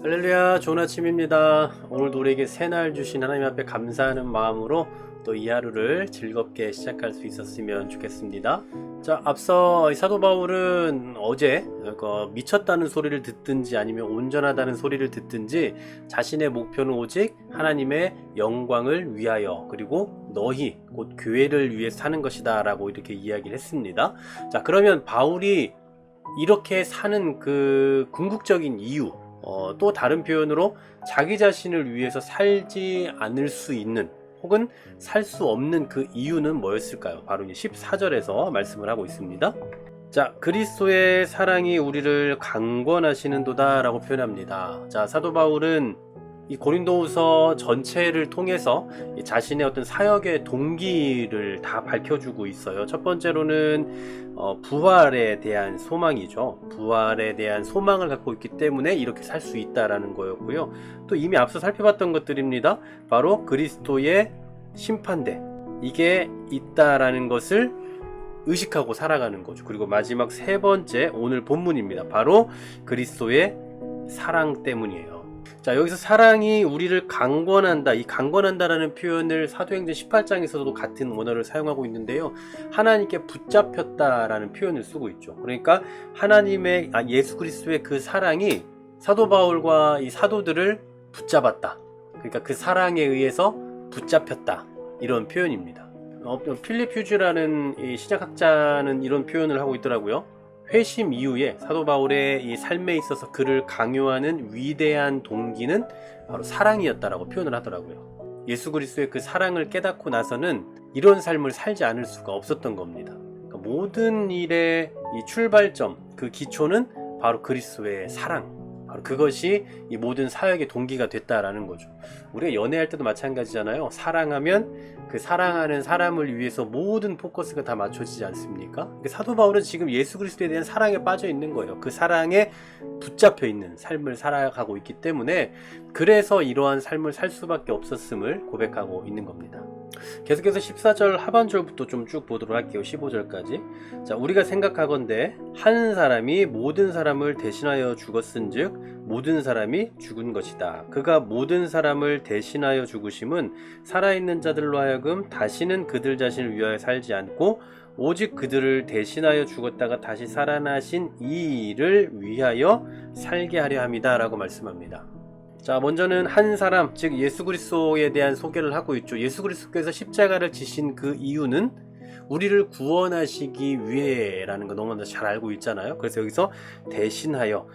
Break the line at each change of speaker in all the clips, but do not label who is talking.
할렐루야, 좋은 아침입니다. 오늘도 우리에게 새날 주신 하나님 앞에 감사하는 마음으로 또 이 하루를 즐겁게 시작할 수 있었으면 좋겠습니다. 자, 앞서 사도 바울은 어제 미쳤다는 소리를 듣든지 아니면 온전하다는 소리를 듣든지 자신의 목표는 오직 하나님의 영광을 위하여 그리고 너희 곧 교회를 위해 사는 것이다 라고 이렇게 이야기를 했습니다. 자, 그러면 바울이 이렇게 사는 그 궁극적인 이유, 또 다른 표현으로 자기 자신을 위해서 살지 않을 수 있는 혹은 살 수 없는 그 이유는 뭐였을까요? 바로 14절에서 말씀을 하고 있습니다. 자, 그리스도의 사랑이 우리를 강권하시는도다 라고 표현합니다. 자, 사도 바울은 이 고린도후서 전체를 통해서 자신의 어떤 사역의 동기를 다 밝혀주고 있어요. 첫 번째로는 부활에 대한 소망이죠. 부활에 대한 소망을 갖고 있기 때문에 이렇게 살 수 있다라는 거였고요. 또 이미 앞서 살펴봤던 것들입니다. 바로 그리스도의 심판대, 이게 있다라는 것을 의식하고 살아가는 거죠. 그리고 마지막 세 번째, 오늘 본문입니다. 바로 그리스도의 사랑 때문이에요. 자, 여기서 사랑이 우리를 강권한다, 이 강권한다라는 표현을 사도행전 18장에서도 같은 원어를 사용하고 있는데요, 하나님께 붙잡혔다라는 표현을 쓰고 있죠. 그러니까 하나님의 예수 그리스도의 그 사랑이 사도 바울과 이 사도들을 붙잡았다, 그러니까 그 사랑에 의해서 붙잡혔다, 이런 표현입니다. 필립 휴즈라는 이 신약학자는 이런 표현을 하고 있더라고요. 회심 이후에 사도 바울의 이 삶에 있어서 그를 강요하는 위대한 동기는 바로 사랑이었다라고 표현을 하더라고요. 예수 그리스도의 그 사랑을 깨닫고 나서는 이런 삶을 살지 않을 수가 없었던 겁니다. 그러니까 모든 일의 이 출발점, 그 기초는 바로 그리스도의 사랑, 바로 그것이 이 모든 사역의 동기가 됐다라는 거죠. 우리가 연애할 때도 마찬가지잖아요. 사랑하면 그 사랑하는 사람을 위해서 모든 포커스가 다 맞춰지지 않습니까? 그러니까 사도 바울은 지금 예수 그리스도에 대한 사랑에 빠져 있는 거예요. 그 사랑에 붙잡혀 있는 삶을 살아가고 있기 때문에 그래서 이러한 삶을 살 수밖에 없었음을 고백하고 있는 겁니다. 계속해서 14절 하반절부터 좀 쭉 보도록 할게요. 15절까지. 자, 우리가 생각하건대 한 사람이 모든 사람을 대신하여 죽었은즉 모든 사람이 죽은 것이다. 그가 모든 사람을 대신하여 죽으심은 살아있는 자들로 하여금 다시는 그들 자신을 위하여 살지 않고 오직 그들을 대신하여 죽었다가 다시 살아나신 이 일을 위하여 살게 하려 함이다 라고 말씀합니다. 자, 먼저는 한 사람, 즉 예수 그리스도에 대한 소개를 하고 있죠. 예수 그리스도께서 십자가를 지신 그 이유는 우리를 구원하시기 위해라는 거 너무나 잘 알고 있잖아요. 그래서 여기서 대신하여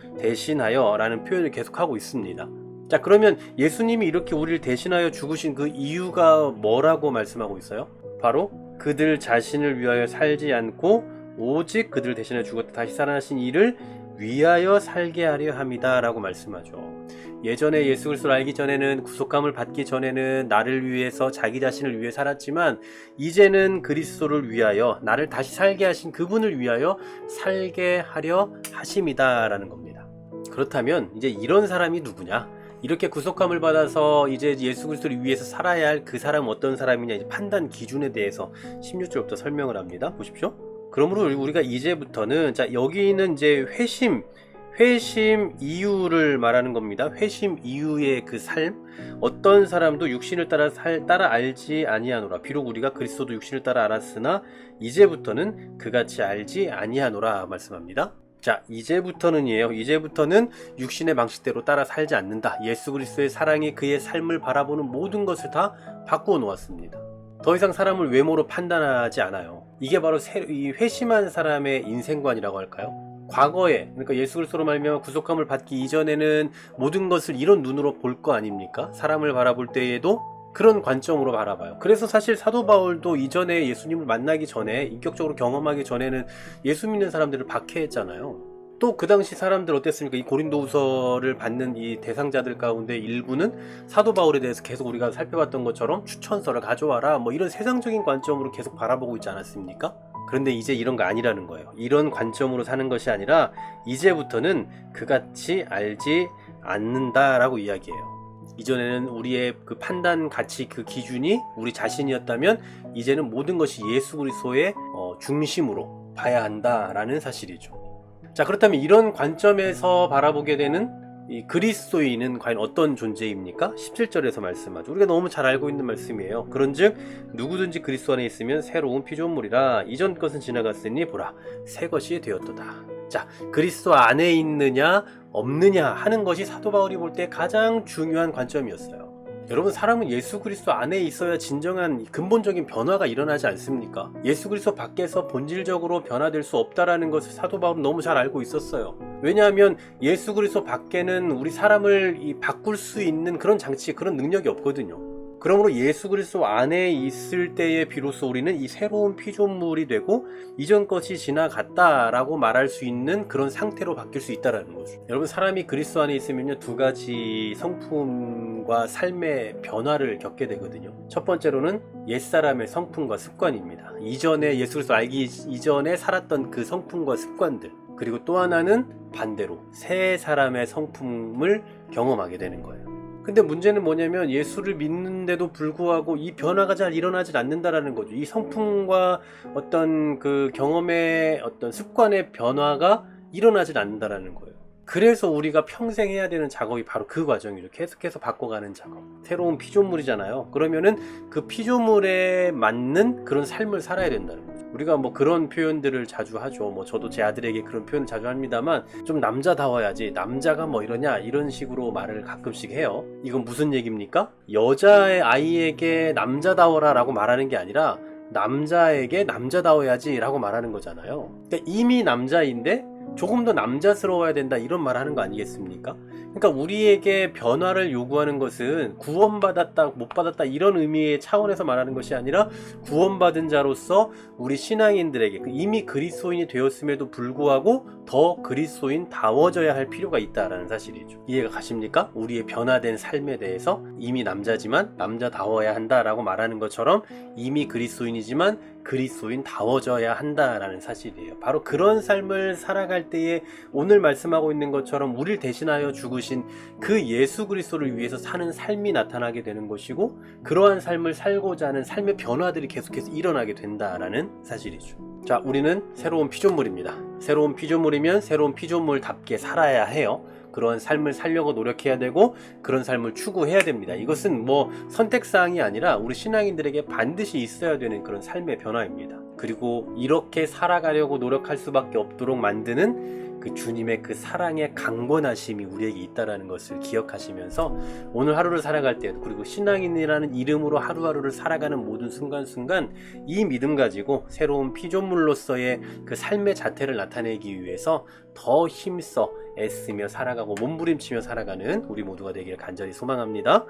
라는 표현을 계속하고 있습니다. 자, 그러면 예수님이 이렇게 우리를 대신하여 죽으신 그 이유가 뭐라고 말씀하고 있어요? 바로 그들 자신을 위하여 살지 않고 오직 그들을 대신하여 죽었다 다시 살아나신 이를 위하여 살게 하려 함이다 라고 말씀하죠. 예전에 예수 그리스도를 알기 전에는, 구속함을 받기 전에는 나를 위해서, 자기 자신을 위해 살았지만 이제는 그리스도를 위하여, 나를 다시 살게 하신 그분을 위하여 살게 하려 하심이다 라는 겁니다. 그렇다면 이제 이런 사람이 누구냐? 이렇게 구속함을 받아서 이제 예수 그리스도를 위해서 살아야 할 그 사람은 어떤 사람이냐, 이제 판단 기준에 대해서 16절부터 설명을 합니다. 보십시오. 그러므로 우리가 이제부터는, 자, 여기는 이제 회심 이유를 말하는 겁니다. 회심 이유의 그 삶, 어떤 사람도 육신을 따라 알지 아니하노라. 비록 우리가 그리스도도 육신을 따라 알았으나 이제부터는 그같이 알지 아니하노라 말씀합니다. 자, 이제부터는이에요. 이제부터는 육신의 방식대로 따라 살지 않는다. 예수 그리스도의 사랑이 그의 삶을 바라보는 모든 것을 다 바꾸어 놓았습니다. 더 이상 사람을 외모로 판단하지 않아요. 이게 바로 이 회심한 사람의 인생관이라고 할까요? 과거에, 그러니까 예수 그리스도로 말미암아 구속함을 받기 이전에는 모든 것을 이런 눈으로 볼 거 아닙니까? 사람을 바라볼 때에도 그런 관점으로 바라봐요. 그래서 사실 사도 바울도 이전에 예수님을 만나기 전에, 인격적으로 경험하기 전에는 예수 믿는 사람들을 박해했잖아요. 또 그 당시 사람들 어땠습니까? 이 고린도후서를 받는 이 대상자들 가운데 일부는 사도 바울에 대해서 계속 우리가 살펴봤던 것처럼 추천서를 가져와라, 뭐 이런 세상적인 관점으로 계속 바라보고 있지 않았습니까? 그런데 이제 이런 거 아니라는 거예요. 이런 관점으로 사는 것이 아니라 이제부터는 그같이 알지 않는다라고 이야기해요. 이전에는 우리의 그 판단 가치, 그 기준이 우리 자신이었다면 이제는 모든 것이 예수 그리스도의 중심으로 봐야 한다라는 사실이죠. 자, 그렇다면 이런 관점에서 바라보게 되는 이 그리스도인은 과연 어떤 존재입니까? 17절에서 말씀하죠. 우리가 너무 잘 알고 있는 말씀이에요. 그런즉 누구든지 그리스도 안에 있으면 새로운 피조물이라 이전 것은 지나갔으니 보라 새 것이 되었도다. 자, 그리스도 안에 있느냐 없느냐 하는 것이 사도 바울이 볼 때 가장 중요한 관점이었어요. 여러분, 사람은 예수 그리스도 안에 있어야 진정한 근본적인 변화가 일어나지 않습니까? 예수 그리스도 밖에서 본질적으로 변화될 수 없다라는 것을 사도 바울은 너무 잘 알고 있었어요. 왜냐하면 예수 그리스도 밖에는 우리 사람을 바꿀 수 있는 그런 장치, 그런 능력이 없거든요. 그러므로 예수 그리스도 안에 있을 때에 비로소 우리는 이 새로운 피조물이 되고 이전 것이 지나갔다라고 말할 수 있는 그런 상태로 바뀔 수 있다는 거죠. 여러분, 사람이 그리스도 안에 있으면요, 두 가지 성품과 삶의 변화를 겪게 되거든요. 첫 번째로는 옛사람의 성품과 습관입니다. 이전에 예수 그리스도 알기 이전에 살았던 그 성품과 습관들. 그리고 또 하나는 반대로 새 사람의 성품을 경험하게 되는 거예요. 근데 문제는 뭐냐면 예수를 믿는데도 불구하고 이 변화가 잘 일어나질 않는다라는 거죠. 이 성품과 어떤 그 경험의 어떤 습관의 변화가 일어나질 않는다라는 거예요. 그래서 우리가 평생 해야 되는 작업이 바로 그 과정이죠. 계속해서 바꿔가는 작업. 새로운 피조물이잖아요. 그러면은 그 피조물에 맞는 그런 삶을 살아야 된다는 거죠. 우리가 뭐 그런 표현들을 자주 하죠. 뭐 저도 제 아들에게 그런 표현을 자주 합니다만, 좀 남자다워야지, 남자가 뭐 이러냐, 이런 식으로 말을 가끔씩 해요. 이건 무슨 얘기입니까? 여자의 아이에게 남자다워라 라고 말하는 게 아니라 남자에게 남자다워야지 라고 말하는 거잖아요. 그러니까 이미 남자인데 조금 더 남자스러워야 된다, 이런 말 하는 거 아니겠습니까? 그러니까 우리에게 변화를 요구하는 것은 구원받았다 못 받았다 이런 의미의 차원에서 말하는 것이 아니라 구원받은 자로서 우리 신앙인들에게 이미 그리스도인이 되었음에도 불구하고 더 그리스도인다워져야 할 필요가 있다라는 사실이죠. 이해가 가십니까? 우리의 변화된 삶에 대해서 이미 남자지만 남자다워야 한다라고 말하는 것처럼 이미 그리스도인이지만 그리스도인다워져야 한다라는 사실이에요. 바로 그런 삶을 살아갈 때에 오늘 말씀하고 있는 것처럼 우리를 대신하여 죽으신 그 예수 그리스도를 위해서 사는 삶이 나타나게 되는 것이고, 그러한 삶을 살고자 하는 삶의 변화들이 계속해서 일어나게 된다라는 사실이죠. 자, 우리는 새로운 피조물입니다. 새로운 피조물이면 새로운 피조물답게 살아야 해요. 그런 삶을 살려고 노력해야 되고 그런 삶을 추구해야 됩니다. 이것은 뭐 선택사항이 아니라 우리 신앙인들에게 반드시 있어야 되는 그런 삶의 변화입니다. 그리고 이렇게 살아가려고 노력할 수밖에 없도록 만드는 그 주님의 그 사랑의 강권하심이 우리에게 있다는 것을 기억하시면서 오늘 하루를 살아갈 때에도, 그리고 신앙인이라는 이름으로 하루하루를 살아가는 모든 순간순간 이 믿음 가지고 새로운 피조물로서의 그 삶의 자태를 나타내기 위해서 더 힘써 애쓰며 살아가고 몸부림치며 살아가는 우리 모두가 되기를 간절히 소망합니다.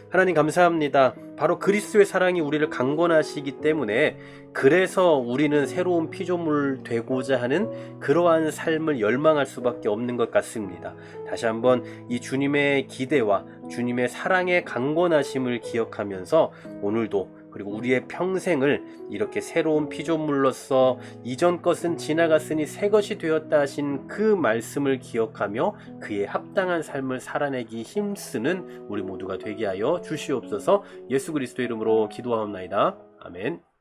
하나님 감사합니다. 바로 그리스도의 사랑이 우리를 강권하시기 때문에, 그래서 우리는 새로운 피조물 되고자 하는 그러한 삶을 열망할 수밖에 없는 것 같습니다. 다시 한번 이 주님의 기대와 주님의 사랑의 강권하심을 기억하면서 오늘도, 그리고 우리의 평생을 이렇게 새로운 피조물로서 이전 것은 지나갔으니 새 것이 되었다 하신 그 말씀을 기억하며 그에 합당한 삶을 살아내기 힘쓰는 우리 모두가 되게 하여 주시옵소서. 예수 그리스도 이름으로 기도하옵나이다. 아멘.